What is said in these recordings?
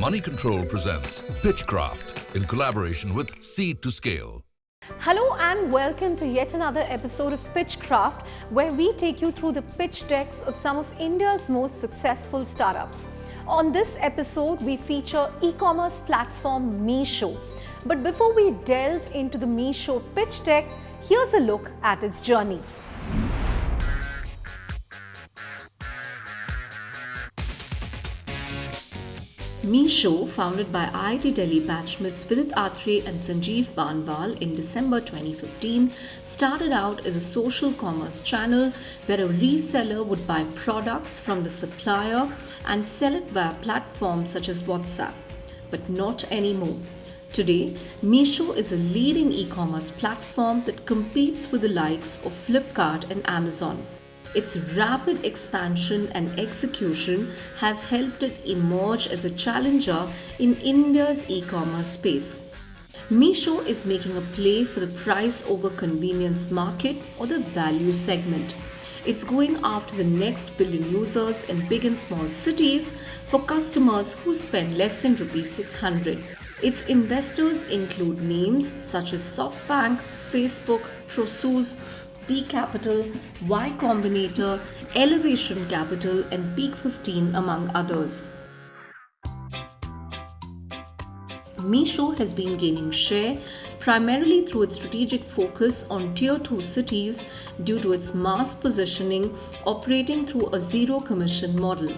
Moneycontrol presents Pitchcraft in collaboration with Seed to Scale. Hello and welcome to yet another episode of Pitchcraft, where we take you through the pitch decks of some of India's most successful startups. On this episode, we feature e-commerce platform Misho. But before we delve into the Meesho Pitch Deck, here's a look at its journey. Misho, founded by IIT Delhi batchmates Vidit Atre and Sanjeev Banwal in December 2015, started out as a social commerce channel where a reseller would buy products from the supplier and sell it via platforms such as WhatsApp. But not anymore. Today, Misho is a leading e-commerce platform that competes with the likes of Flipkart and Amazon. Its rapid expansion and execution has helped it emerge as a challenger in India's e-commerce space. Misho is making a play for the price over convenience market or the value segment. It's going after the next billion users in big and small cities for customers who spend less than Rs 600. Its investors include names such as SoftBank, Facebook, Prosus, B Capital, Y Combinator, Elevation Capital and Peak 15 among others. Misho has been gaining share primarily through its strategic focus on Tier 2 cities due to its mass positioning operating through a zero commission model.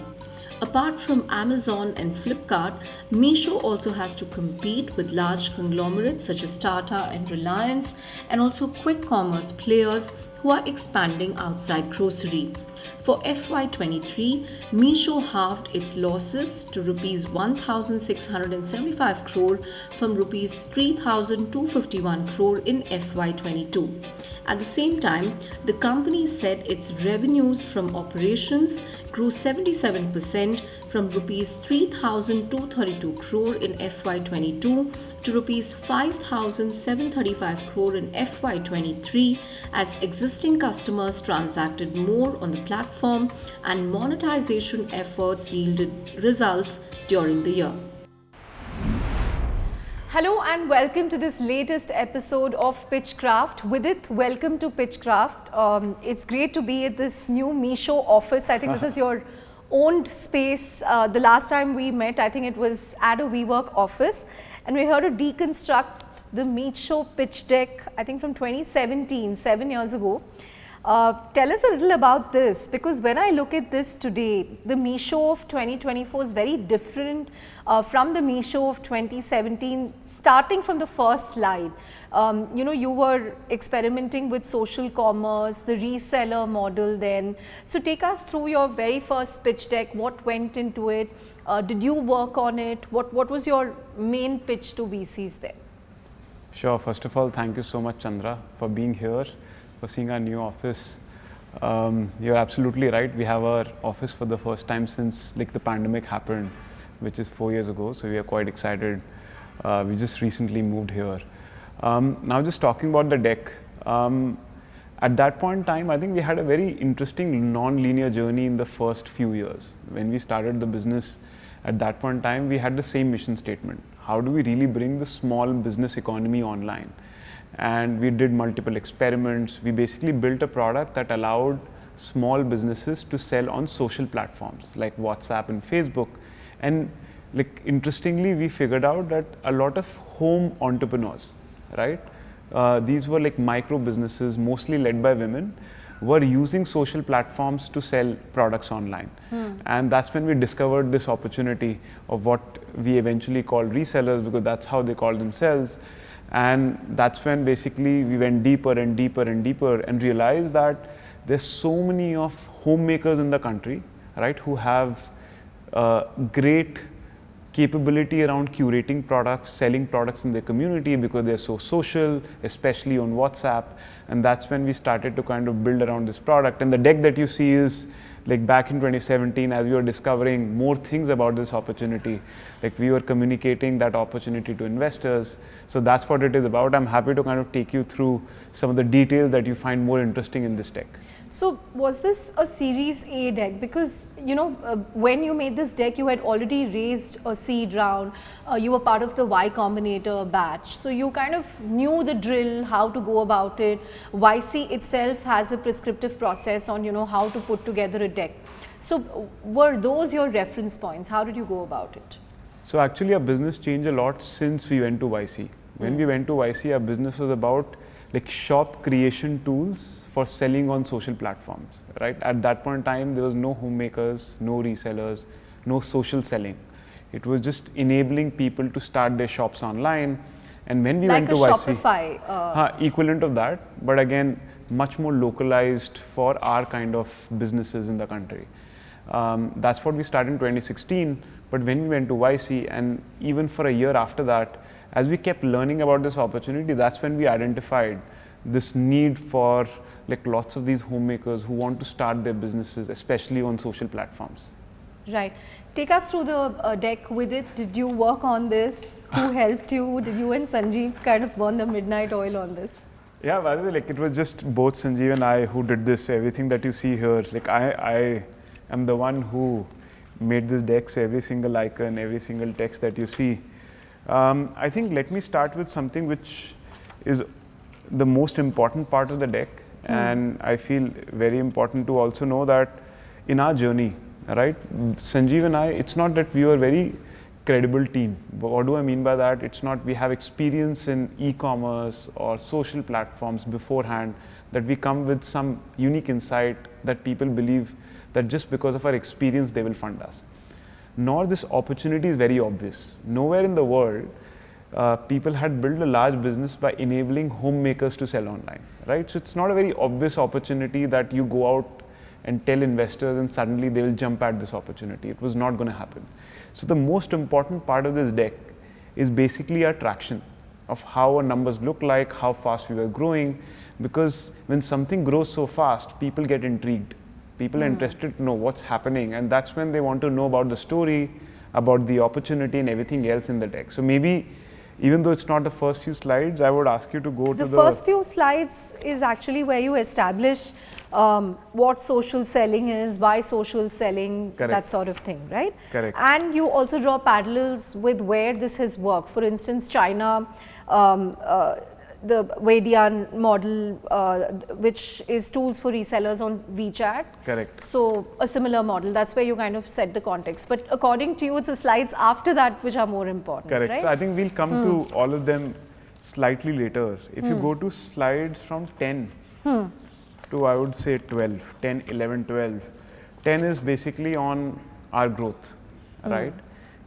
Apart from Amazon and Flipkart, Misho also has to compete with large conglomerates such as Tata and Reliance, and also quick commerce players who are expanding outside grocery. For FY23, Misho halved its losses to Rs 1,675 crore from Rs 3,251 crore in FY22. At the same time, the company said its revenues from operations grew 77% from Rs 3,232 crore in FY22 to Rs 5,735 crore in FY23 as existing customers transacted more on the platform and monetization efforts yielded results during the year. Hello and welcome to this latest episode of Pitchcraft. Vidit, welcome to Pitchcraft. It's great to be at this new Misho office. I think this is your owned space. The last time we met, I think it was at a WeWork office, and we're here to deconstruct the Meesho Pitch Deck, I think from 2017, 7 years ago. Tell us a little about this, because when I look at this today, the Misho of 2024 is very different from the Misho of 2017, starting from the first slide. You were experimenting with social commerce, the reseller model then. So take us through your very first pitch deck. What went into it? Did you work on it? What was your main pitch to VCs there? Sure. First of all, thank you so much, Chandra, for being here, for seeing our new office. You're absolutely right. We have our office for the first time since the pandemic happened, which is 4 years ago. So we are quite excited. We just recently moved here. Now just talking about the deck. At that point in time, I think we had a very interesting non-linear journey in the first few years. When we started the business, at that point in time, we had the same mission statement. How do we really bring the small business economy online? And we did multiple experiments. We basically built a product that allowed small businesses to sell on social platforms like WhatsApp and Facebook. And interestingly, we figured out that a lot of home entrepreneurs, right? These were micro businesses, mostly led by women, were using social platforms to sell products online. And that's when we discovered this opportunity of what we eventually called resellers, because that's how they call themselves. And that's when basically we went deeper and deeper and deeper and realized that there's so many of homemakers in the country, right, who have great capability around curating products, selling products in their community because they're so social, especially on WhatsApp. And that's when we started to kind of build around this product. And the deck that you see is back in 2017, as we were discovering more things about this opportunity, we were communicating that opportunity to investors. So that's what it is about. I'm happy to kind of take you through some of the details that you find more interesting in this deck. So was this a Series A deck? Because when you made this deck, you had already raised a seed round. You were part of the Y Combinator batch, so you kind of knew the drill, how to go about it. YC itself has a prescriptive process on how to put together a deck. So were those your reference points? How did you go about it? So actually our business changed a lot since we went to YC. When we went to YC, our business was about like shop creation tools for selling on social platforms, right? At that point in time, there was no homemakers, no resellers, no social selling. It was just enabling people to start their shops online. And when we went to like a YC, Shopify, equivalent of that, but again, much more localized for our kind of businesses in the country. That's what we started in 2016. But when we went to YC, and even for a year after that, as we kept learning about this opportunity, that's when we identified this need for like lots of these homemakers who want to start their businesses, especially on social platforms. Right. Take us through the deck with it. Did you work on this? Who helped you? Did you and Sanjeev kind of burn the midnight oil on this? Yeah, by the way, like it was just both Sanjeev and I who did this. So everything that you see here, like I am the one who made this deck. So every single icon, every single text that you see. I think let me start with something which is the most important part of the deck, and I feel very important to also know that in our journey, right, Sanjeev and I, it's not that we were a very credible team. But what do I mean by that? It's not we have experience in e-commerce or social platforms beforehand, that we come with some unique insight that people believe that just because of our experience they will fund us. Nor this opportunity is very obvious. Nowhere in the world people had built a large business by enabling homemakers to sell online, right? So it's not a very obvious opportunity that you go out and tell investors and suddenly they will jump at this opportunity. It was not going to happen. So the most important part of this deck is basically our traction of how our numbers look like, how fast we were growing, because when something grows so fast, people get intrigued. People are interested to know what's happening, and that's when they want to know about the story, about the opportunity and everything else in the deck. So maybe, even though it's not the first few slides, I would ask you to go to the first few slides is actually where you establish what social selling is, why social selling, Correct. that sort of thing, right? Correct. And you also draw parallels with where this has worked. For instance, China, the Vedian model, which is tools for resellers on WeChat. Correct. So a similar model, that's where you kind of set the context. But according to you, it's the slides after that which are more important, Correct. right? So I think we'll come to all of them slightly later. If you go to slides from 10 to, I would say 12, 10, 11, 12. 10 is basically on our growth, right?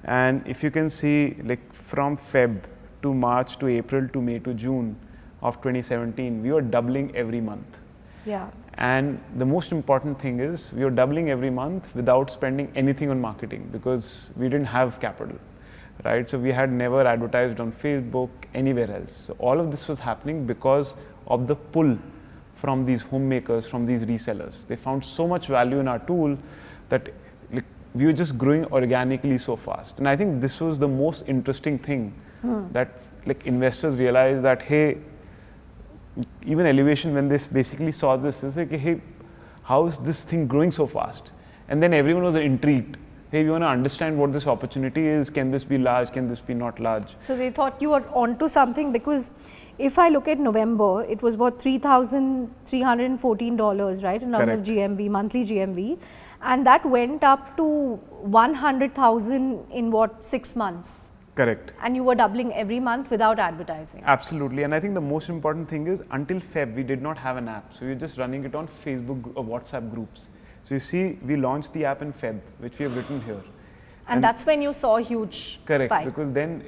And if you can see, like from Feb to March to April to May to June of 2017, we were doubling every month. Yeah. And the most important thing is we were doubling every month without spending anything on marketing, because we didn't have capital, right? So we had never advertised on Facebook, anywhere else. So all of this was happening because of the pull from these homemakers, from these resellers. They found so much value in our tool that like, we were just growing organically so fast. And I think this was the most interesting thing, that like investors realized that, hey, even Elevation, when they basically saw this, they said, hey, how is this thing growing so fast? And then everyone was intrigued. Hey, we want to understand what this opportunity is. Can this be large? Can this be not large? So they thought you were onto something, because if I look at November, it was about $3,314, right, in terms of GMV, monthly GMV, and that went up to 100,000 in what, 6 months? Correct. And you were doubling every month without advertising. Absolutely. And I think the most important thing is, until Feb, we did not have an app. So we were just running it on Facebook or WhatsApp groups. So you see, we launched the app in Feb, which we have written here. And that's when you saw a huge spike. Because then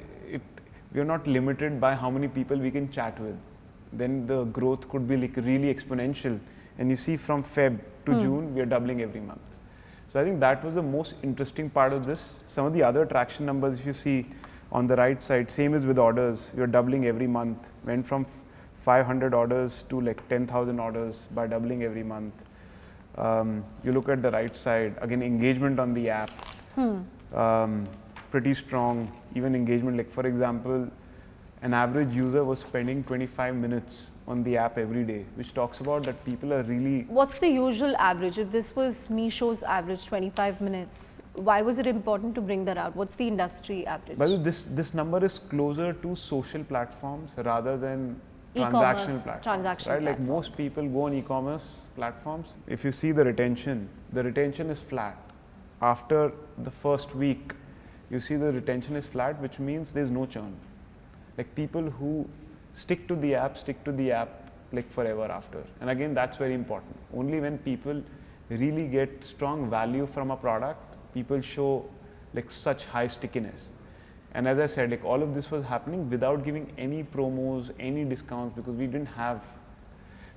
we are not limited by how many people we can chat with. Then the growth could be like really exponential. And you see, from Feb to June, we are doubling every month. So I think that was the most interesting part of this. Some of the other traction numbers, if you see on the right side, same as with orders, we are doubling every month. Went from 500 orders to like 10,000 orders by doubling every month. You look at the right side, again, engagement on the app, pretty strong. Even engagement, like for example, an average user was spending 25 minutes on the app every day, which talks about that people are really. What's the usual average? If this was Meesho's average 25 minutes, why was it important to bring that out? What's the industry average? By the way, this number is closer to social platforms rather than E-commerce, transactional platforms. transactional right? Like platforms. most people go on e-commerce platforms. If you see the retention is flat. After the first week, you see the retention is flat, which means there's no churn. Like people who stick to the app like forever after. And again, that's very important. Only when people really get strong value from a product, people show like such high stickiness. And as I said, like all of this was happening without giving any promos, any discounts, because we didn't have.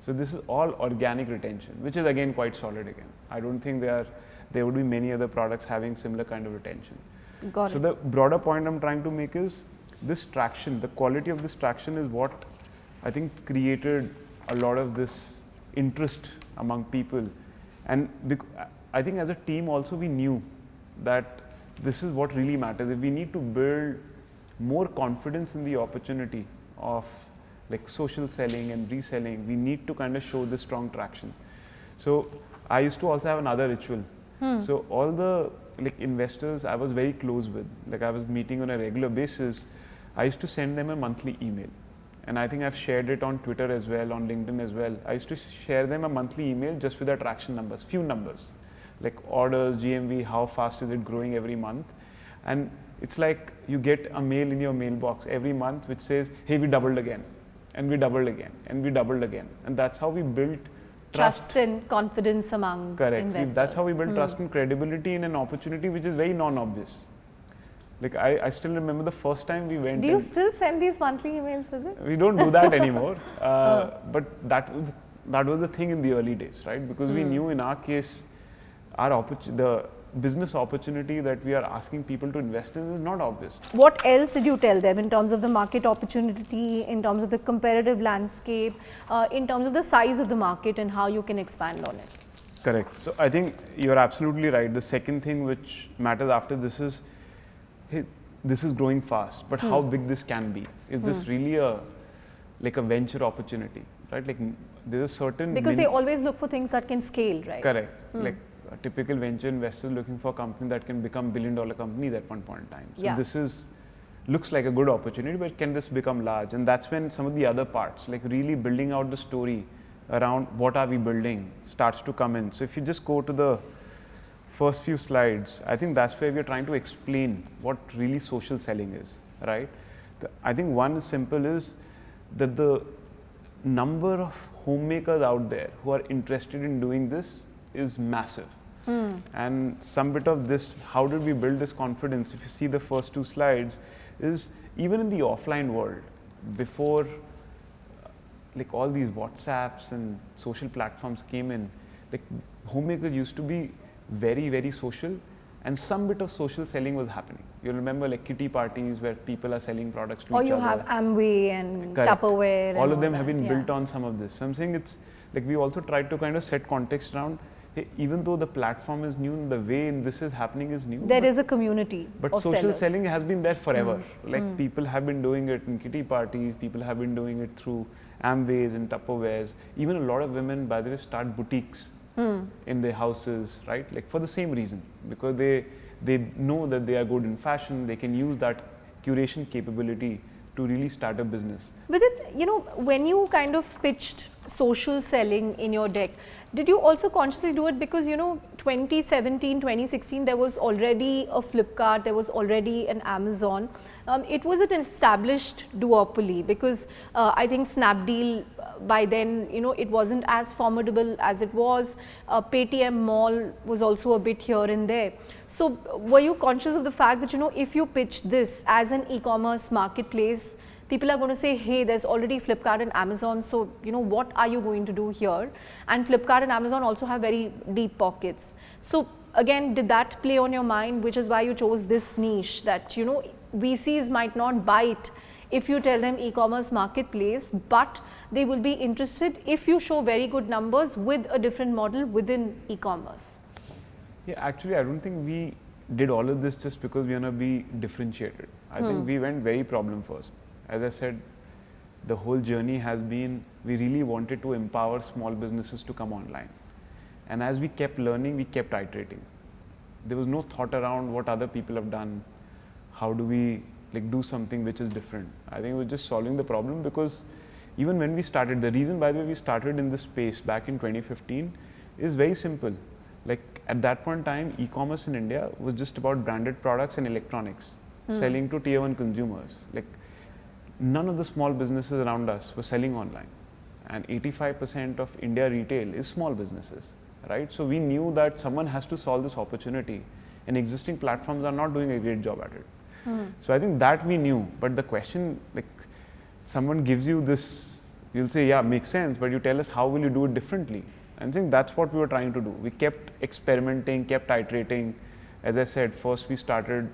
So this is all organic retention, which is again quite solid again. I don't think there would be many other products having similar kind of retention. Got So it. the broader point I'm trying to make is this traction, the quality of this traction is what I think created a lot of this interest among people. And I think as a team also we knew that this is what really matters. If we need to build more confidence in the opportunity of like social selling and reselling, we need to kind of show this strong traction. So I used to also have another ritual. So all the like investors I was very close with, like I was meeting on a regular basis, I used to send them a monthly email. And I think I've shared it on Twitter as well, on LinkedIn as well. I used to share them a monthly email just with the traction numbers, few numbers, like orders, GMV, how fast is it growing every month. And it's like you get a mail in your mailbox every month which says, hey, we doubled again, and we doubled again, and we doubled again. And that's how we built Trust and confidence among investors. That's how we build trust and credibility in an opportunity which is very non-obvious. Like I still remember the first time we went. Do you still send these monthly emails with it? We don't do that anymore. But that was the thing in the early days, right? Because we knew in our case, the business opportunity that we are asking people to invest in is not obvious. What else did you tell them in terms of the market opportunity, in terms of the competitive landscape, in terms of the size of the market and how you can expand on it? Correct. So I think you're absolutely right. The second thing which matters after this is, hey, this is growing fast, but how big this can be? Is this really a venture opportunity, right? Like there's a certain because they always look for things that can scale, right? Correct. Like a typical venture investor looking for a company that can become billion-dollar companies at one point in time. So this looks like a good opportunity, but can this become large? And that's when some of the other parts, like really building out the story around what are we building, starts to come in. So if you just go to the first few slides, I think that's where we're trying to explain what really social selling is, right? I think one is simple is that the number of homemakers out there who are interested in doing this is massive. And some bit of this, how did we build this confidence? If you see the first two slides, is even in the offline world, before like all these WhatsApps and social platforms came in, like homemakers used to be very, very social, and some bit of social selling was happening. You'll remember like kitty parties where people are selling products to each other. Or you have Amway and Correct. Tupperware. All and of them have that, been built on some of this. So I'm saying it's like we also tried to kind of set context around, hey, even though the platform is new, the way this is happening is new. There is a community but of social sellers. selling has been there forever. Like people have been doing it in kitty parties, people have been doing it through Amways and Tupperwares. Even a lot of women, by the way, start boutiques in their houses, right? Like for the same reason, because they know that they are good in fashion, they can use that curation capability to really start a business. With it, when you kind of pitched social selling in your deck, did you also consciously do it because 2017, 2016 there was already a Flipkart, there was already an Amazon. It was an established duopoly because I think Snapdeal by then it wasn't as formidable as it was. Paytm Mall was also a bit here and there. So were you conscious of the fact that if you pitch this as an e-commerce marketplace, people are going to say, hey, there's already Flipkart and Amazon, so what are you going to do here? And Flipkart and Amazon also have very deep pockets. So again, did that play on your mind, which is why you chose this niche that VCs might not bite if you tell them e-commerce marketplace, but they will be interested if you show very good numbers with a different model within e-commerce? Yeah, actually, I don't think we did all of this just because we want to be differentiated. I think we went very problem first. As I said, the whole journey has been, we really wanted to empower small businesses to come online. And as we kept learning, we kept iterating. There was no thought around what other people have done. How do we do something which is different? I think it was just solving the problem, because even when we started, the reason by the way we started in this space back in 2015 is very simple. At that point in time, e-commerce in India was just about branded products and electronics, selling to tier 1 consumers. None of the small businesses around us were selling online, and 85% of India retail is small businesses, right? So we knew that someone has to solve this opportunity, and existing platforms are not doing a great job at it. So I think that we knew, but the question, someone gives you this, you'll say, yeah, makes sense, but you tell us how will you do it differently? I think that's what we were trying to do. We kept experimenting, kept iterating. As I said, first we started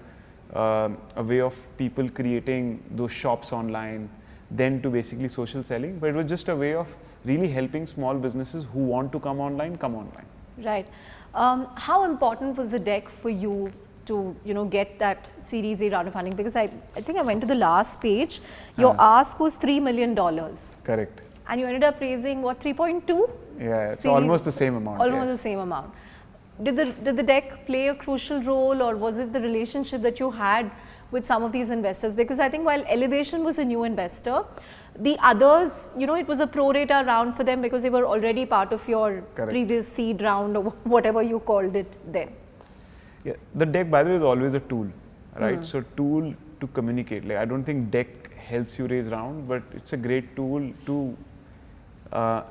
a way of people creating those shops online, then to basically social selling, but it was just a way of really helping small businesses who want to come online, come online. Right. How important was the deck for you to get that Series A round of funding? Because I think I went to the last page. Your ask was $3 million. Correct. And you ended up raising what, 3.2? Yeah, it's almost the same amount. Almost the same amount. Did the deck play a crucial role, or was it the relationship that you had with some of these investors? Because I think while Elevation was a new investor, the others, it was a pro rata round for them because they were already part of your previous seed round or whatever you called it then. Yeah, the deck, by the way, is always a tool, right? So tool to communicate. I don't think deck helps you raise round, but it's a great tool to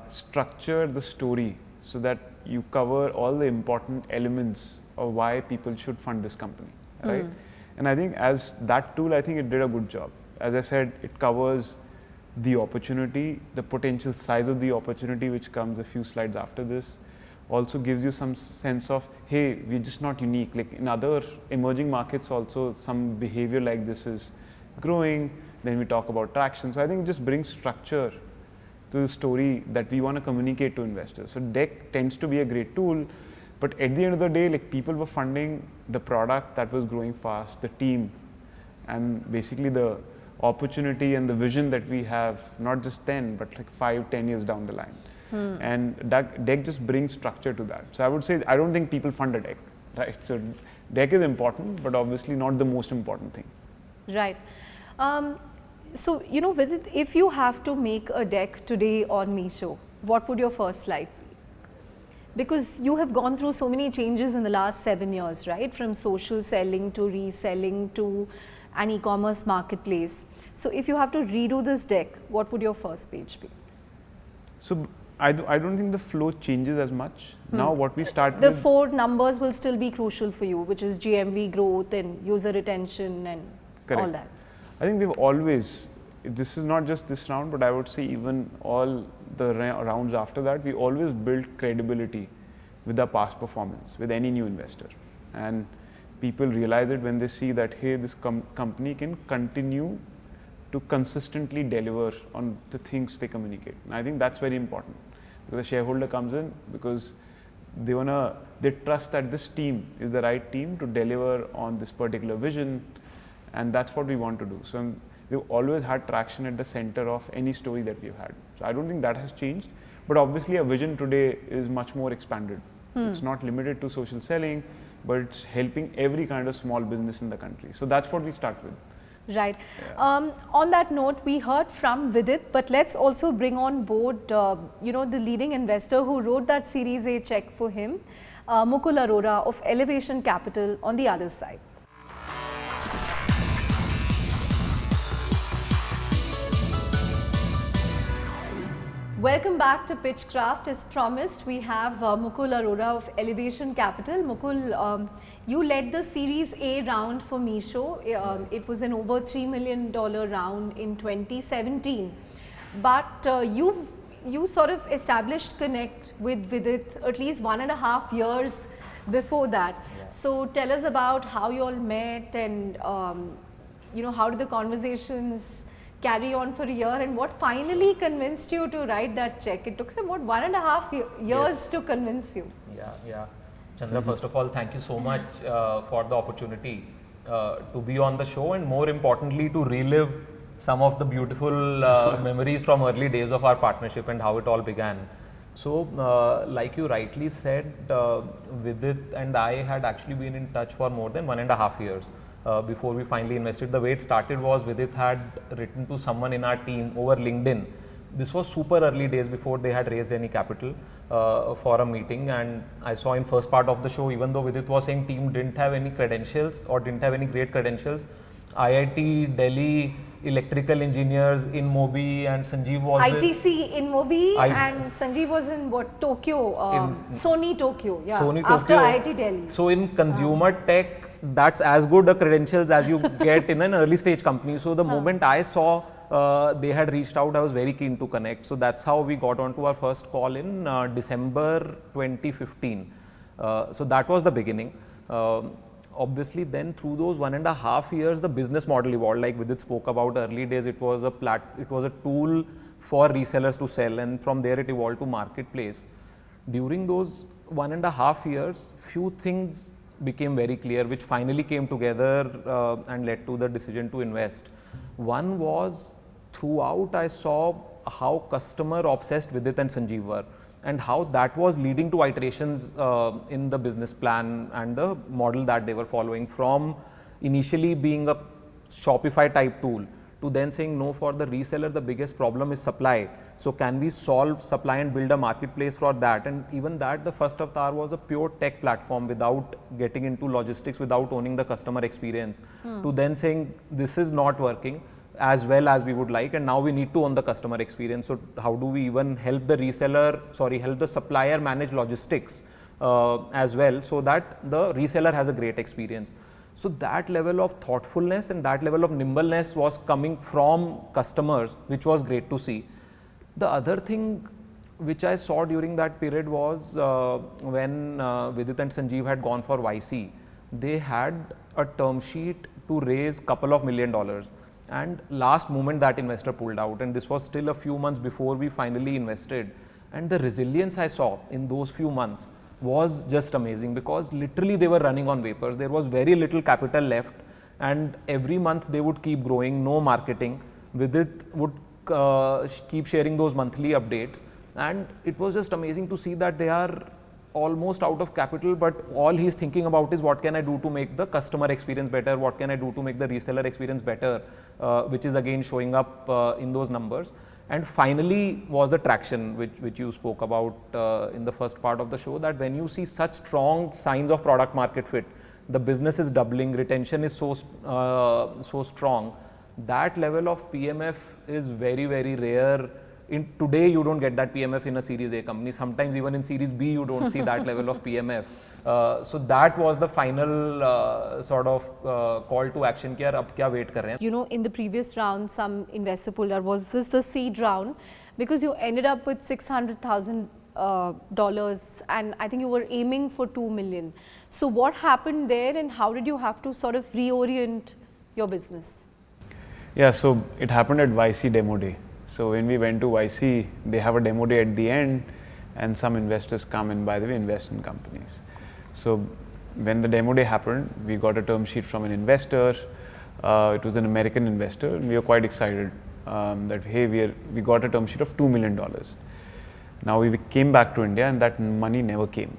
structure the story so that you cover all the important elements of why people should fund this company, right? And I think as that tool, I think it did a good job. As I said, it covers the opportunity, the potential size of the opportunity, which comes a few slides after this. Also gives you some sense of, hey, we're just not unique. In other emerging markets also, some behavior like this is growing. Then we talk about traction. So I think it just brings structure to the story that we want to communicate to investors. So deck tends to be a great tool, but at the end of the day, people were funding the product that was growing fast, the team, and basically the opportunity and the vision that we have, not just then, but 5-10 years down the line. And deck just brings structure to that. So I would say, I don't think people fund a deck, right? So deck is important, but obviously not the most important thing. Right. So, with it, if you have to make a deck today on Misho, what would your first slide be? Because you have gone through so many changes in the last 7 years, right? From social selling to reselling to an e-commerce marketplace. So if you have to redo this deck, what would your first page be? So I don't think the flow changes as much. Now what we start the 4 numbers will still be crucial for you, which is GMV growth and user retention and all that. I think we've always, this is not just this round, but I would say even all the rounds after that, we always build credibility with our past performance, with any new investor. And people realize it when they see that, hey, this company can continue to consistently deliver on the things they communicate. And I think that's very important. Because the shareholder comes in because they trust that this team is the right team to deliver on this particular vision. And that's what we want to do. So we've always had traction at the center of any story that we've had. So I don't think that has changed. But obviously our vision today is much more expanded. It's not limited to social selling, but it's helping every kind of small business in the country. So that's what we start with. Right. Yeah. On that note, we heard from Vidit, but let's also bring on board, the leading investor who wrote that Series A check for him, Mukul Arora of Elevation Capital on the other side. Welcome back to Pitchcraft. As promised, we have Mukul Arora of Elevation Capital. Mukul, you led the Series A round for Misho. It was an over $3 million round in 2017. But you sort of established connect with Vidit at least 1.5 years before that. Yeah. So tell us about how you all met and how did the conversations carry on for a year, and what finally convinced you to write that check? It took about 1.5 years to convince you. Yeah. Chandra, first of all, thank you so much for the opportunity to be on the show, and more importantly to relive some of the beautiful memories from early days of our partnership and how it all began. So, like you rightly said, Vidit and I had actually been in touch for more than 1.5 years before we finally invested. The way it started was Vidit had written to someone in our team over LinkedIn. This was super early days before they had raised any capital for a meeting, and I saw in first part of the show, even though Vidit was saying team didn't have any credentials or didn't have any great credentials, IIT Delhi electrical engineers in Mobi and Sanjeev was ITC in Mobi and Sanjeev was in what, Tokyo, Sony Tokyo, yeah, Sony after Tokyo. IIT Delhi. So in consumer tech, that's as good a credentials as you get in an early stage company. So the moment I saw they had reached out, I was very keen to connect. So that's how we got onto our first call in December 2015. So that was the beginning. Obviously, then through those 1.5 years, the business model evolved. Like Vidit spoke about early days, it was a tool for resellers to sell, and from there it evolved to marketplace. During those 1.5 years, few things became very clear, which finally came together and led to the decision to invest. One was, throughout I saw how customer obsessed Vidit and Sanjeev were, and how that was leading to iterations in the business plan and the model that they were following, from initially being a Shopify type tool to then saying, no, for the reseller the biggest problem is supply, so can we solve supply and build a marketplace for that. And even that, the first avatar was a pure tech platform without getting into logistics, without owning the customer experience, to then saying this is not working as well as we would like, and now we need to own the customer experience. So how do we even help the supplier manage logistics as well, so that the reseller has a great experience. So that level of thoughtfulness and that level of nimbleness was coming from customers, which was great to see. The other thing which I saw during that period was when Vidit and Sanjeev had gone for YC, they had a term sheet to raise couple of $1 million. And last moment that investor pulled out, and this was still a few months before we finally invested. And the resilience I saw in those few months was just amazing, because literally they were running on vapors. There was very little capital left, and every month they would keep growing, no marketing. Vidit would keep sharing those monthly updates, and it was just amazing to see that they are almost out of capital, but all he's thinking about is what can I do to make the customer experience better, what can I do to make the reseller experience better, which is again showing up in those numbers. And finally was the traction which you spoke about in the first part of the show, that when you see such strong signs of product market fit, the business is doubling, retention is so strong, that level of PMF is very, very rare. Today you don't get that PMF in a Series A company. Sometimes even in Series B you don't see that level of PMF. So that was the final sort of call to action. Ki yaar, ab kya wait kar rahe hain? You know, in the previous round, some investor pulled out. Was this the seed round? Because you ended up with $600,000 and I think you were aiming for 2 million. So what happened there, and how did you have to sort of reorient your business? Yeah, so it happened at YC demo day. So when we went to YC, they have a demo day at the end, and some investors come and, by the way, invest in companies. So when the demo day happened, we got a term sheet from an investor. It was an American investor, and we were quite excited that hey, we got a term sheet of $2 million. Now we came back to India, and that money never came,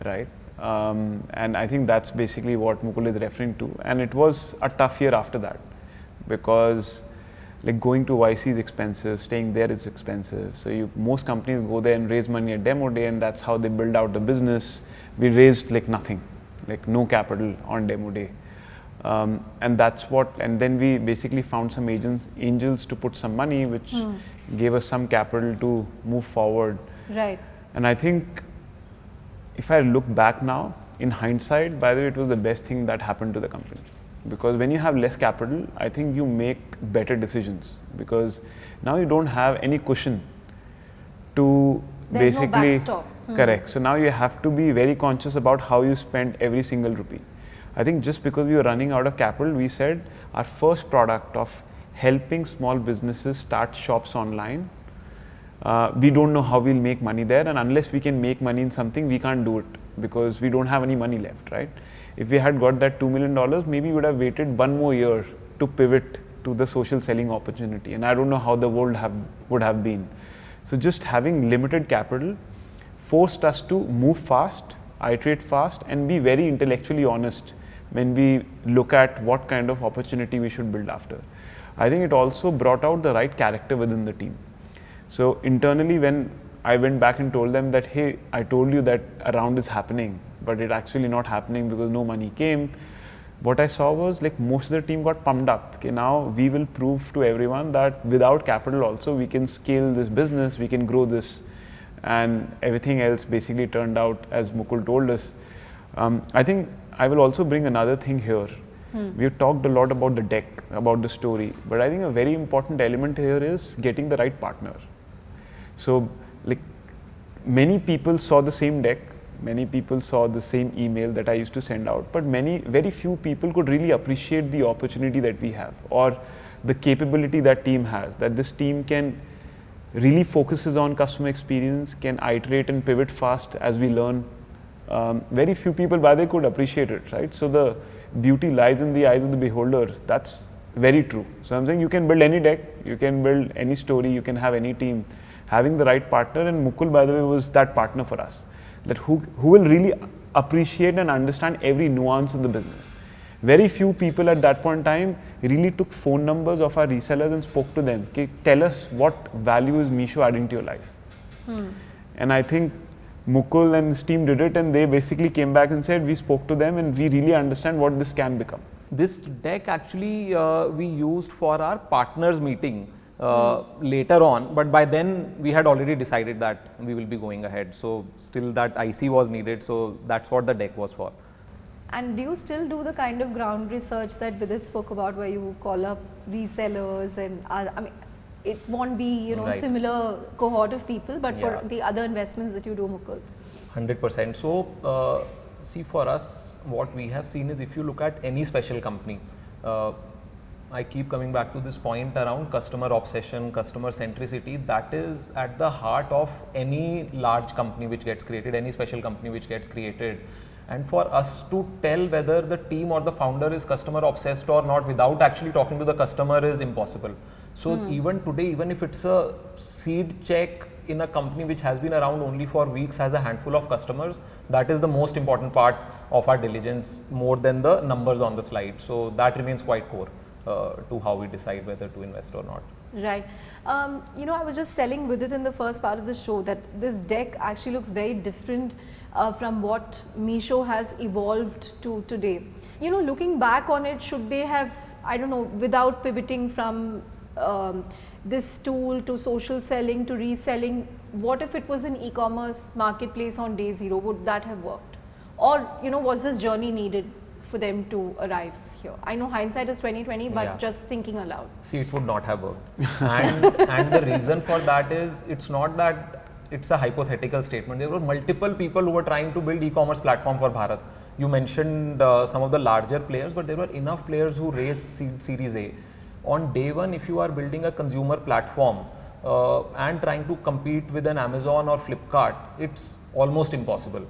right? And I think that's basically what Mukul is referring to. And it was a tough year after that, because like going to YC is expensive, staying there is expensive. So most companies go there and raise money at demo day, and that's how they build out the business. We raised like nothing, like no capital on demo day. And then we basically found some angels to put some money, which gave us some capital to move forward. Right. And I think if I look back now, in hindsight, by the way, it was the best thing that happened to the company. Because when you have less capital, I think you make better decisions, because now you don't have any cushion to There's basically no backstop. Correct. So now you have to be very conscious about how you spend every single rupee. I think just because we were running out of capital, we said our first product of helping small businesses start shops online, we don't know how we'll make money there, and unless we can make money in something, we can't do it because we don't have any money left, right? If we had got that $2 million, maybe we would have waited one more year to pivot to the social selling opportunity, and I don't know how the world would have been. So just having limited capital forced us to move fast, iterate fast, and be very intellectually honest when we look at what kind of opportunity we should build after. I think it also brought out the right character within the team. So internally, when I went back and told them that, hey, I told you that a round is happening, but it actually not happening because no money came. What I saw was like most of the team got pumped up. Okay, now we will prove to everyone that without capital also we can scale this business, we can grow this, and everything else basically turned out as Mukul told us. I think I will also bring another thing here. We've talked a lot about the deck, about the story, but I think a very important element here is getting the right partner. So like many people saw the same deck, many people saw the same email that I used to send out, but very few people could really appreciate the opportunity that we have or the capability that team has, that this team can really focuses on customer experience, can iterate and pivot fast as we learn. Very few people by the way could appreciate it, right? So the beauty lies in the eyes of the beholder. That's very true. So I'm saying you can build any deck, you can build any story, you can have any team. Having the right partner, and Mukul by the way was that partner for us, that who will really appreciate and understand every nuance in the business. Very few people at that point in time really took phone numbers of our resellers and spoke to them. Okay, tell us what value is Misho adding to your life. And I think Mukul and his team did it, and they basically came back and said, we spoke to them and we really understand what this can become. This deck actually we used for our partners meeting later on, but by then we had already decided that we will be going ahead. So still that IC was needed, so that's what the deck was for. And do you still do the kind of ground research that Vidit spoke about, where you call up resellers and I mean, it won't be Right. similar cohort of people, but Yeah. for the other investments that you do, Mukul? 100%. So see, for us, what we have seen is if you look at any special company, I keep coming back to this point around customer obsession, customer centricity. That is at the heart of any large company which gets created, any special company which gets created. And for us to tell whether the team or the founder is customer obsessed or not without actually talking to the customer is impossible. So even today, even if it's a seed check in a company which has been around only for weeks, has a handful of customers, that is the most important part of our diligence, more than the numbers on the slide. So that remains quite core to how we decide whether to invest or not. Right. I was just telling Vidit in the first part of the show that this deck actually looks very different from what Misho has evolved to today. Looking back on it, should they have, I don't know, without pivoting from this tool to social selling to reselling, what if it was an e-commerce marketplace on day zero? Would that have worked? Or, was this journey needed for them to arrive here? I know hindsight is 2020, but Yeah. just thinking aloud. See, it would not have worked. And the reason for that is, it's not that it's a hypothetical statement. There were multiple people who were trying to build e-commerce platform for Bharat. You mentioned some of the larger players, but there were enough players who raised Series A. On day one, if you are building a consumer platform and trying to compete with an Amazon or Flipkart, it's almost impossible.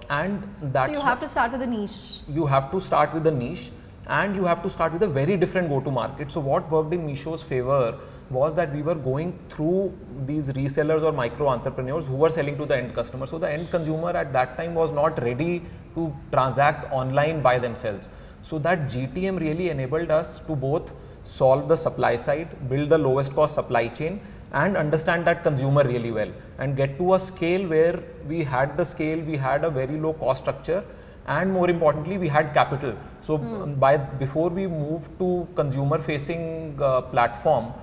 And that's So you have to start with a niche. You have to start with a niche, and you have to start with a very different go-to market. So what worked in Misho's favor was that we were going through these resellers or micro entrepreneurs who were selling to the end customer. So the end consumer at that time was not ready to transact online by themselves. So that GTM really enabled us to both solve the supply side, build the lowest cost supply chain, and understand that consumer really well, and get to a scale where we had the scale, we had a very low cost structure, and more importantly, we had capital. So before we moved to consumer facing platform,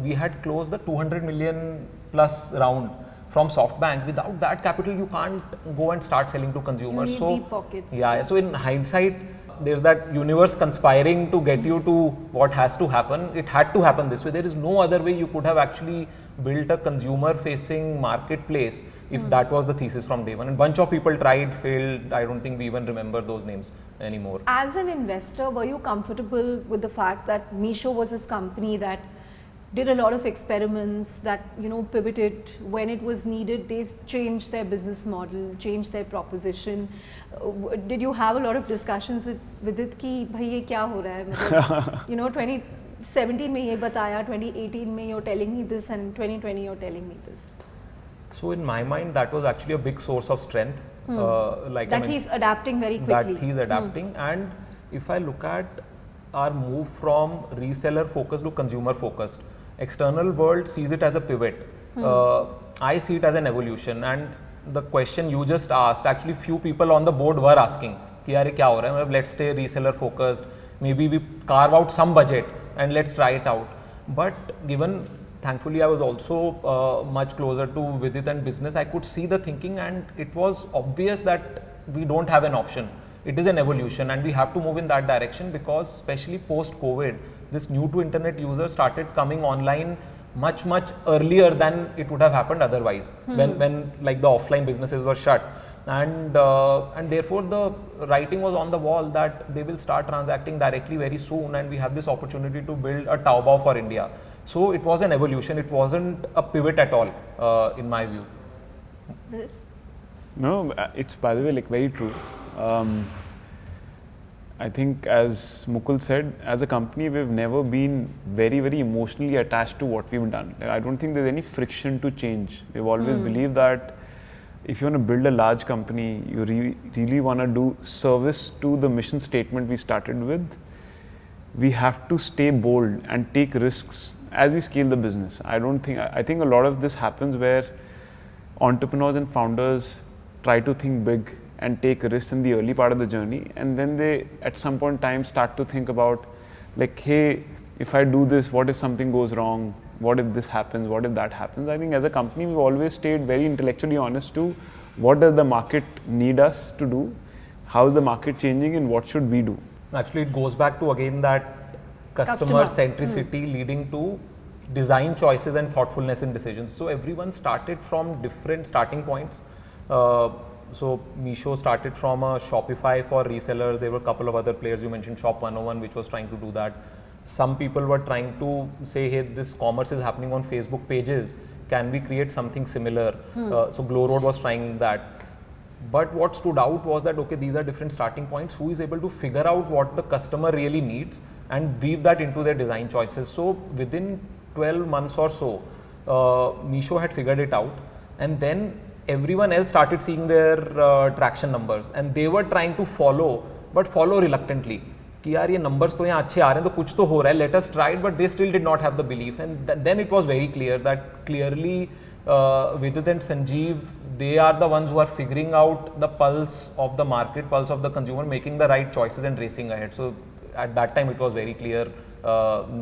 we had closed the 200 million plus round from SoftBank. Without that capital, you can't go and start selling to consumers. You need deep pockets. Yeah, so in hindsight, there's that universe conspiring to get you to what has to happen. It had to happen this way. There is no other way you could have actually built a consumer facing marketplace if that was the thesis from day one. And a bunch of people tried, failed. I don't think we even remember those names anymore. As an investor, were you comfortable with the fact that Misho was this company that did a lot of experiments that, you know, pivoted when it was needed. They changed their business model, changed their proposition. Did you have a lot of discussions with it कि भाई ये क्या हो रहा है, मतलब, you know, 2017 में ये बताया, 2018 में you're telling me this, and 2020 you're telling me this? So in my mind, that was actually a big source of strength. Like that he's adapting very quickly. That he's adapting, and if I look at our move from reseller focused to consumer focused, external world sees it as a pivot. I see it as an evolution, and the question you just asked, actually few people on the board were asking कि यार क्या हो रहा है, let's stay reseller focused, maybe we carve out some budget and let's try it out. But given thankfully I was also much closer to Vidit and business, I could see the thinking, and it was obvious that we don't have an option. It is an evolution and we have to move in that direction, because especially post COVID, this new to internet user started coming online much earlier than it would have happened otherwise, when like the offline businesses were shut, and therefore the writing was on the wall that they will start transacting directly very soon, and we have this opportunity to build a Taobao for India. So it was an evolution, it wasn't a pivot at all, in my view. No, it's by the way like very true. I think as Mukul said, as a company we've never been very emotionally attached to what we've done. I don't think there's any friction to change. We've always believed that if you want to build a large company, you really want to do service to the mission statement we started with. We have to stay bold and take risks as we scale the business. I think a lot of this happens where entrepreneurs and founders try to think big and take risks in the early part of the journey, and then they at some point in time start to think about like, hey, if I do this, what if something goes wrong? What if this happens? What if that happens? I think as a company we've always stayed very intellectually honest to what does the market need us to do, how is the market changing, and what should we do. Actually it goes back to again that customer centricity leading to design choices and thoughtfulness in decisions. So everyone started from different starting points. So Misho started from a Shopify for resellers. There were a couple of other players. You mentioned Shop 101, which was trying to do that. Some people were trying to say, hey, this commerce is happening on Facebook pages. Can we create something similar? So Glow Road was trying that. But what stood out was that, okay, these are different starting points. Who is able to figure out what the customer really needs and weave that into their design choices? So within 12 months or so, Misho had figured it out, and then everyone else started seeing their traction numbers, and they were trying to follow, but follow reluctantly. कि यार ये numbers तो यहाँ अच्छे आ रहे हैं, तो कुछ तो हो रहा है, let us try it, but they still did not have the belief, and then it was very clear that clearly Vidit and Sanjeev, they are the ones who are figuring out the pulse of the market, pulse of the consumer, making the right choices and racing ahead. So at that time it was very clear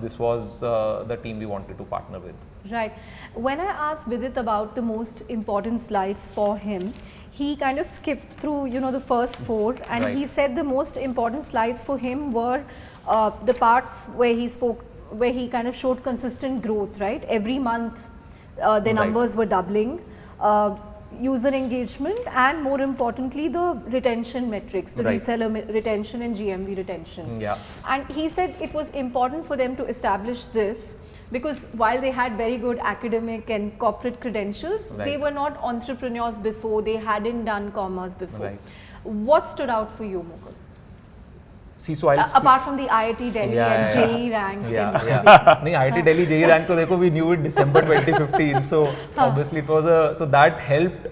this was the team we wanted to partner with. Right. When I asked Vidit about the most important slides for him, he kind of skipped through, you know, the first 4, and he said the most important slides for him were the parts where he spoke, where he kind of showed consistent growth, right? Every month the numbers were doubling, user engagement, and more importantly the retention metrics, the reseller retention and GMV retention. Yeah. And he said it was important for them to establish this, because while they had very good academic and corporate credentials, they were not entrepreneurs before, they hadn't done commerce before. What stood out for you, Mukul? See, so apart from the IIT Delhi and JEE rank. No, IIT Delhi JEE rank, to dekho, we knew it December 2015. So obviously it was so that helped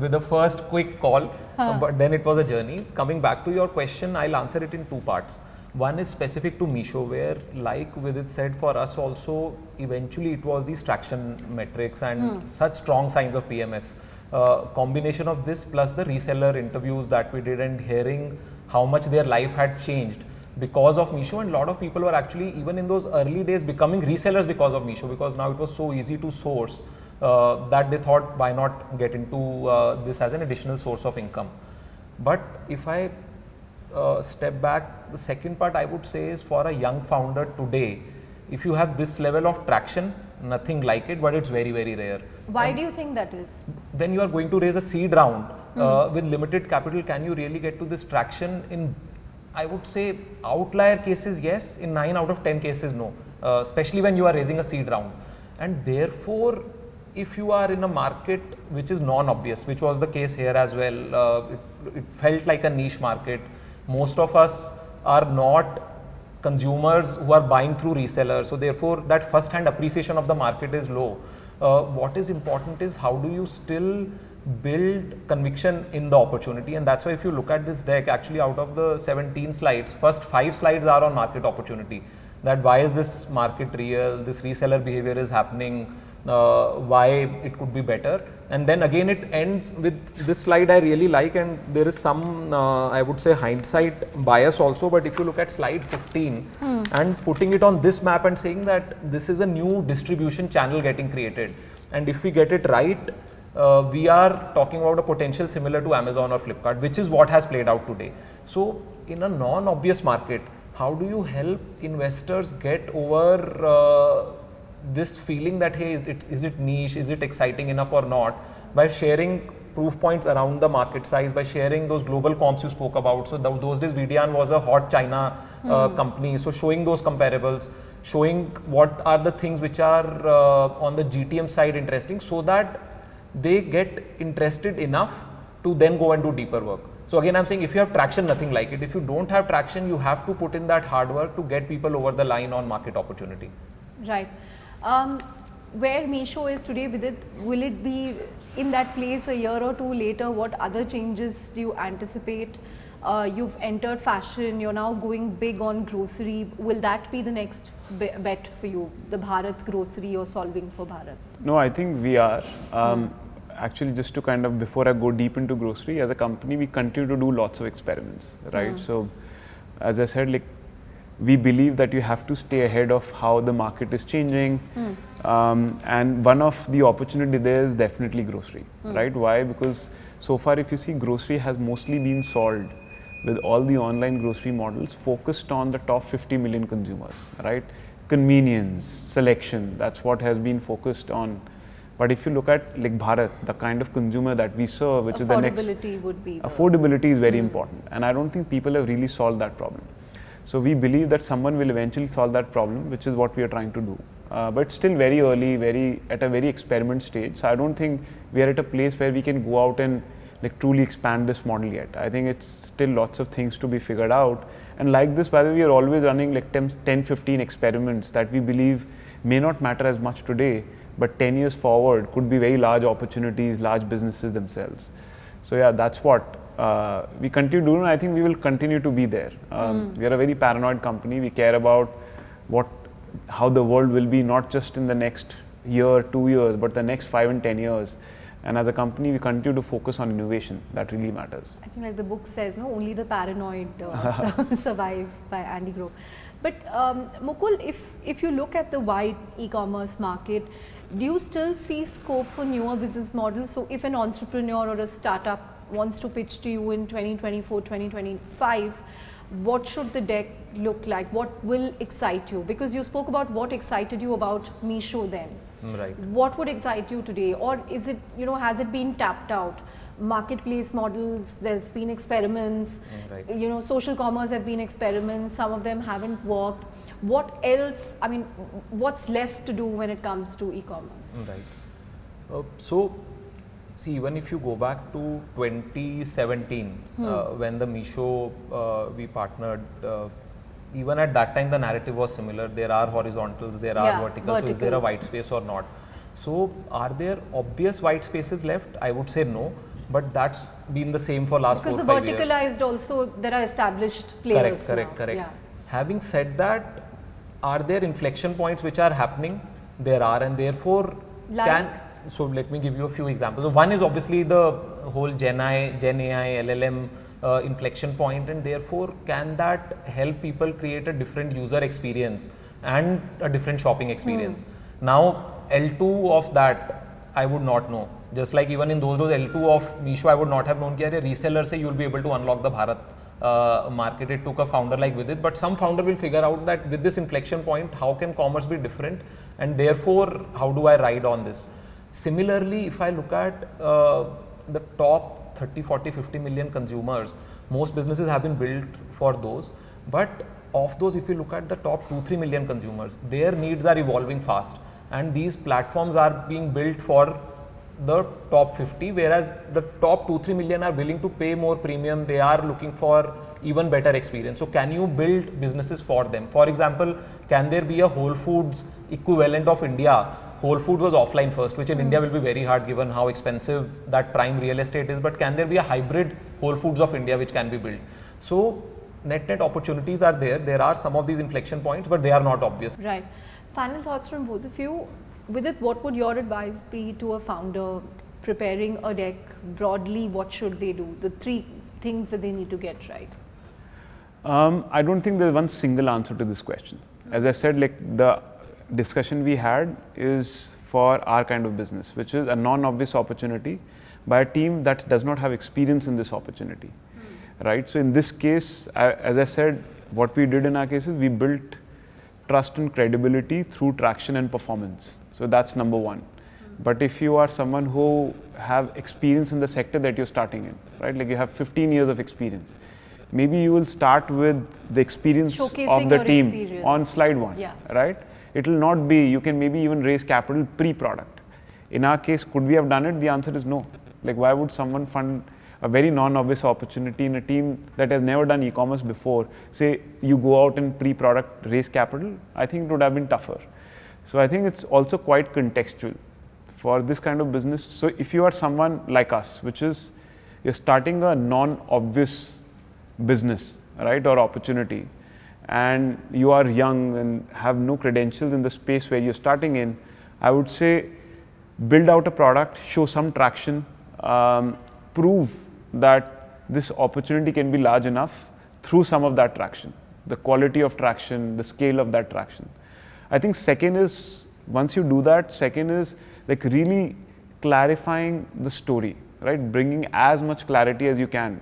with the first quick call, but then it was a journey. Coming back to your question, I'll answer it in 2 parts. One is specific to Misho, where like Vidit said, for us also eventually it was these traction metrics and such strong signs of PMF. Combination of this plus the reseller interviews that we did and hearing how much their life had changed because of Misho, and a lot of people were actually even in those early days becoming resellers because of Misho, because now it was so easy to source that they thought, why not get into this as an additional source of income. But if I step back, the second part I would say is for a young founder today, if you have this level of traction, nothing like it, but it's very rare. Why do you think that is? When you are going to raise a seed round with limited capital, can you really get to this traction? In, I would say, outlier cases, yes. In 9 out of 10 cases, no. especially when you are raising a seed round. And therefore, if you are in a market which is non-obvious, which was the case here as well, it felt like a niche market. Most of us are not consumers who are buying through resellers, so therefore that first-hand appreciation of the market is low. What is important is how do you still build conviction in the opportunity, and that's why if you look at this deck, actually out of the 17 slides, first 5 slides are on market opportunity. That why is this market real, this reseller behavior is happening, why it could be better, and then again it ends with this slide I really like, and there is some I would say hindsight bias also, but if you look at slide 15 and putting it on this map and saying that this is a new distribution channel getting created, and if we get it right, we are talking about a potential similar to Amazon or Flipkart, which is what has played out today. So in a non-obvious market, how do you help investors get over this feeling that, hey, is it niche, is it exciting enough or not, by sharing proof points around the market size, by sharing those global comps you spoke about. So those days Vidian was a hot China company, so showing those comparables, showing what are the things which are on the GTM side interesting, so that they get interested enough to then go and do deeper work. So again, I'm saying if you have traction, nothing like it. If you don't have traction, you have to put in that hard work to get people over the line on market opportunity. Right. Where Misho is today with it, will it be in that place a year or two later? What other changes do you anticipate? You've entered fashion, you're now going big on grocery. Will that be the next bet for you, the Bharat grocery or solving for Bharat? No, I think we are. Actually, just to kind of, before I go deep into grocery, as a company, we continue to do lots of experiments, right? So, as I said, like, we believe that you have to stay ahead of how the market is changing. And one of the opportunity there is definitely grocery, right? Why? Because so far, if you see, grocery has mostly been solved with all the online grocery models focused on the top 50 million consumers, right? Convenience, selection, that's what has been focused on. But if you look at like Bharat, the kind of consumer that we serve, which is the next... Affordability would be... Affordability is very important, and I don't think people have really solved that problem. So we believe that someone will eventually solve that problem, which is what we are trying to do. But still very early, at a very experiment stage. So I don't think we are at a place where we can go out and like truly expand this model yet. I think it's still lots of things to be figured out. And like this, by the way, we are always running like 10, 15 experiments that we believe may not matter as much today, but 10 years forward could be very large opportunities, large businesses themselves. So yeah, that's what we continue to do, and I think we will continue to be there. We are a very paranoid company. We care about how the world will be, not just in the next year, 2 years, but the next 5 and 10 years. And as a company, we continue to focus on innovation. That really matters. I think like the book says, no, only the paranoid survive, by Andy Grove. But Mukul, if you look at the wide e-commerce market, do you still see scope for newer business models? So if an entrepreneur or a startup wants to pitch to you in 2024, 2025, what should the deck look like? What will excite you? Because you spoke about what excited you about Misho then. Right. What would excite you today? Or is it, has it been tapped out? Marketplace models, there's been experiments, right. Social commerce have been experiments, some of them haven't worked. What else, what's left to do when it comes to e-commerce? Right. So, see, even if you go back to 2017, when the Misho, we partnered, even at that time the narrative was similar. There are horizontals, there are verticals, so is there a white space or not? So, are there obvious white spaces left? I would say no, but that's been the same for last 4 or 5 years. Because the verticalized also, there are established players. Correct. Yeah. Having said that, are there inflection points which are happening? There are, and therefore so let me give you a few examples. One is obviously the whole Gen AI, LLM inflection point, and therefore can that help people create a different user experience and a different shopping experience? Now L2 of that I would not know. Just like even in those days, L2 of Misho I would not have known that a reseller say you will be able to unlock the Bharat market. It took a founder like Vidit, but some founder will figure out that with this inflection point, how can commerce be different, and therefore how do I ride on this? Similarly, if I look at the top 30, 40, 50 million consumers, most businesses have been built for those, but of those, if you look at the top 2-3 million consumers, their needs are evolving fast, and these platforms are being built for the top 50, whereas the top 2-3 million are willing to pay more premium. They are looking for even better experience. So can you build businesses for them? For example, can there be a Whole Foods equivalent of India? Whole Foods was offline first, which in India will be very hard given how expensive that prime real estate is, but can there be a hybrid Whole Foods of India which can be built? So net opportunities are there. There are some of these inflection points, but they are not obvious. Right. Final thoughts from both of you. Vidit, what would your advice be to a founder preparing a deck? Broadly, what should they do? The 3 things that they need to get right. I don't think there's one single answer to this question. As I said, like the discussion we had is for our kind of business, which is a non-obvious opportunity by a team that does not have experience in this opportunity, right? So in this case, as I said, what we did in our case is we built trust and credibility through traction and performance. So that's number 1. But if you are someone who have experience in the sector that you're starting in, right? Like you have 15 years of experience, maybe you will start with the experience Showcasing of the your team experience. on slide 1, right? It will not be, you can maybe even raise capital pre-product. In our case, could we have done it? The answer is no. Like why would someone fund a very non-obvious opportunity in a team that has never done e-commerce before? Say you go out and pre-product raise capital, I think it would have been tougher. So I think it's also quite contextual for this kind of business. So if you are someone like us, which is you're starting a non-obvious business, right, or opportunity, and you are young and have no credentials in the space where you're starting in, I would say build out a product, show some traction, prove that this opportunity can be large enough through some of that traction, the quality of traction, the scale of that traction. I think second is, once you do that, second is like really clarifying the story, right? Bringing as much clarity as you can.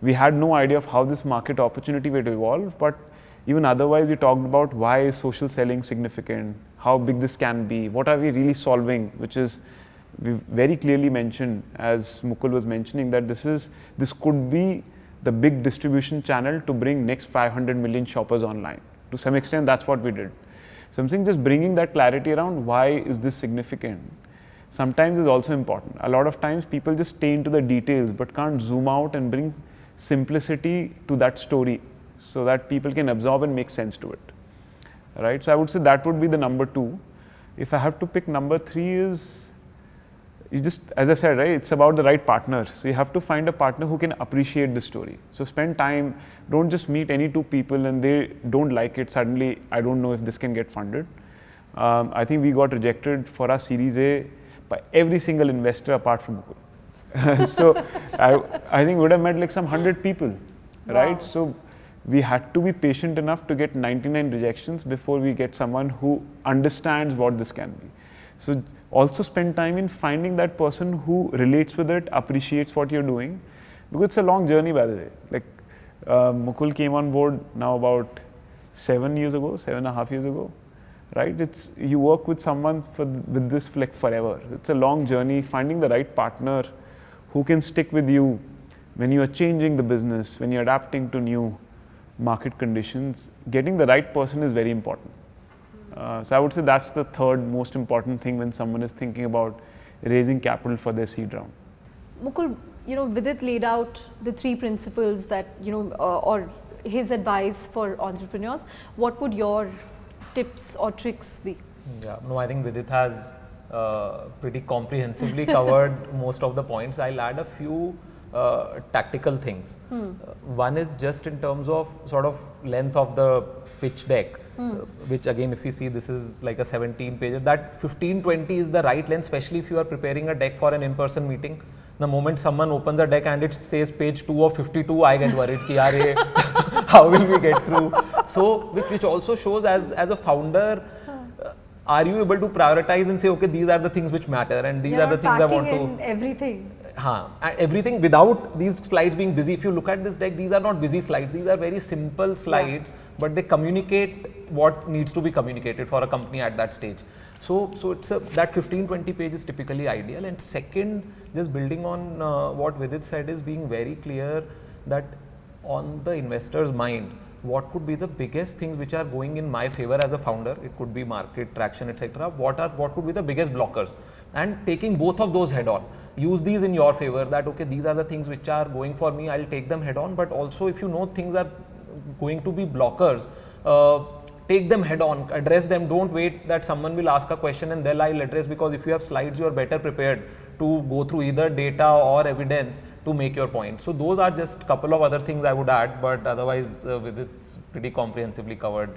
We had no idea of how this market opportunity would evolve, but even otherwise we talked about why is social selling significant, how big this can be, what are we really solving, which is we very clearly mentioned, as Mukul was mentioning, that this could be the big distribution channel to bring next 500 million shoppers online. To some extent, that's what we did. So I'm saying just bringing that clarity around why is this significant sometimes is also important. A lot of times people just stay into the details but can't zoom out and bring simplicity to that story so that people can absorb and make sense to it, right? So I would say that would be the number 2. If I have to pick number 3 is, you just, as I said, right, it's about the right partner. So you have to find a partner who can appreciate the story. So spend time, don't just meet any 2 people and they don't like it. Suddenly, I don't know if this can get funded. I think we got rejected for our Series A by every single investor apart from Mukul. So I think we would have met like some 100 people, right? Wow. So we had to be patient enough to get 99 rejections before we get someone who understands what this can be. So also spend time in finding that person who relates with it, appreciates what you're doing, because it's a long journey, by the way. Like Mukul came on board now about 7.5 years ago, right? It's, you work with someone with this like forever. It's a long journey, finding the right partner who can stick with you when you are changing the business, when you're adapting to new market conditions. Getting the right person is very important. So I would say that's the third most important thing when someone is thinking about raising capital for their seed round. Mukul, Vidit laid out the 3 principles that, or his advice for entrepreneurs. What would your tips or tricks be? Yeah, no, I think Vidit has pretty comprehensively covered most of the points. I'll add a few tactical things. One is just in terms of sort of length of the pitch deck, which again, if you see, this is like a 17 page. That 15-20 is the right length, especially if you are preparing a deck for an in-person meeting. The moment someone opens a deck and it says page 2 of 52, I get worried ki yaar, how will we get through? So, which also shows as a founder, are you able to prioritize and say, okay, these are the things which matter and these are the things I want to. Everything. Everything without these slides being busy. If you look at this deck, these are not busy slides. These are very simple slides, but they communicate what needs to be communicated for a company at that stage. So it's that 15-20 page is typically ideal. And second, just building on what Vidit said, is being very clear that on the investor's mind, what could be the biggest things which are going in my favor as a founder. It could be market traction, etc. What could be the biggest blockers, and taking both of those head on. Use these in your favor, that okay, these are the things which are going for me, I'll take them head on. But also, if you know things are going to be blockers, take them head on, address them. Don't wait that someone will ask a question and then I'll address, because if you have slides, you are better prepared to go through either data or evidence to make your point. So those are just a couple of other things I would add, but otherwise with it's pretty comprehensively covered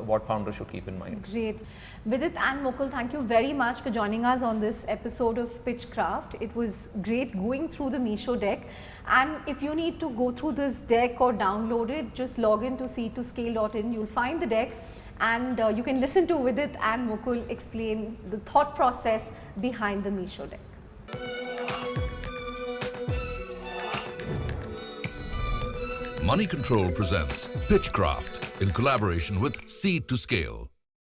what founders should keep in mind. Great. Vidit and Mukul, thank you very much for joining us on this episode of Pitchcraft. It was great going through the Meesho deck. And if you need to go through this deck or download it, just log in to seed2scale.in. You'll find the deck, and you can listen to Vidit and Mukul explain the thought process behind the Meesho deck. Moneycontrol presents Pitchcraft in collaboration with Seed to Scale.